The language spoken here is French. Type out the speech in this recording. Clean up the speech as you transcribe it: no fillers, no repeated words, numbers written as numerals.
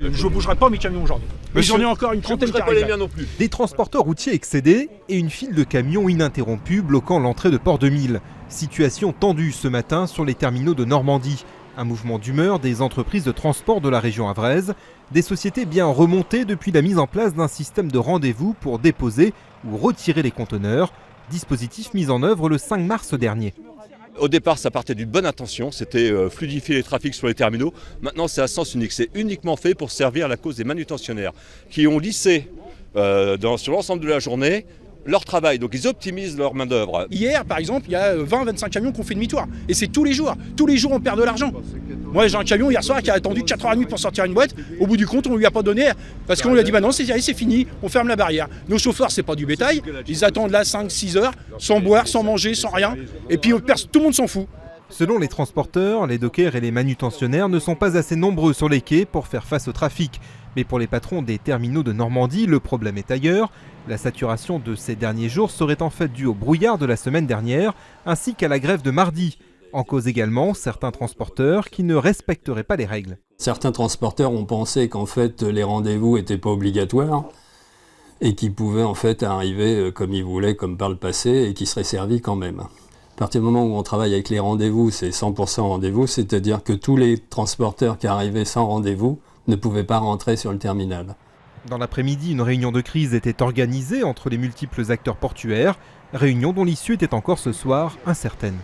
Je ne bougerai pas mes camions aujourd'hui. Mais j'en ai encore une trentaine qui arrivent. Non plus. Des transporteurs routiers excédés et une file de camions ininterrompue bloquant l'entrée de Port-de-Mille. Situation tendue ce matin sur les terminaux de Normandie. Un mouvement d'humeur des entreprises de transport de la région havraise. Des sociétés bien remontées depuis la mise en place d'un système de rendez-vous pour déposer ou retirer les conteneurs. Dispositif mis en œuvre le 5 mars dernier. Au départ, ça partait d'une bonne intention, c'était fluidifier les trafics sur les terminaux. Maintenant, c'est à sens unique. C'est uniquement fait pour servir la cause des manutentionnaires qui ont lissé sur l'ensemble de la journée leur travail. Donc, ils optimisent leur main-d'œuvre. Hier, par exemple, il y a 20-25 camions qui ont fait demi-tour. Et c'est tous les jours. Tous les jours, on perd de l'argent. Moi, j'ai un camion hier soir qui a attendu 4h30 pour sortir une boîte. Au bout du compte, on ne lui a pas donné parce qu'on lui a dit bah non, c'est fini, on ferme la barrière. Nos chauffeurs, c'est pas du bétail. Ils attendent là 5-6 heures, sans boire, sans manger, sans rien. Et puis, tout le monde s'en fout. Selon les transporteurs, les dockers et les manutentionnaires ne sont pas assez nombreux sur les quais pour faire face au trafic. Mais pour les patrons des terminaux de Normandie, le problème est ailleurs. La saturation de ces derniers jours serait en fait due au brouillard de la semaine dernière, ainsi qu'à la grève de mardi. En cause également certains transporteurs qui ne respecteraient pas les règles. Certains transporteurs ont pensé qu'en fait les rendez-vous n'étaient pas obligatoires et qu'ils pouvaient en fait arriver comme ils voulaient, comme par le passé, et qu'ils seraient servis quand même. À partir du moment où on travaille avec les rendez-vous, c'est 100% rendez-vous, c'est-à-dire que tous les transporteurs qui arrivaient sans rendez-vous ne pouvaient pas rentrer sur le terminal. Dans l'après-midi, une réunion de crise était organisée entre les multiples acteurs portuaires, réunion dont l'issue était encore ce soir incertaine.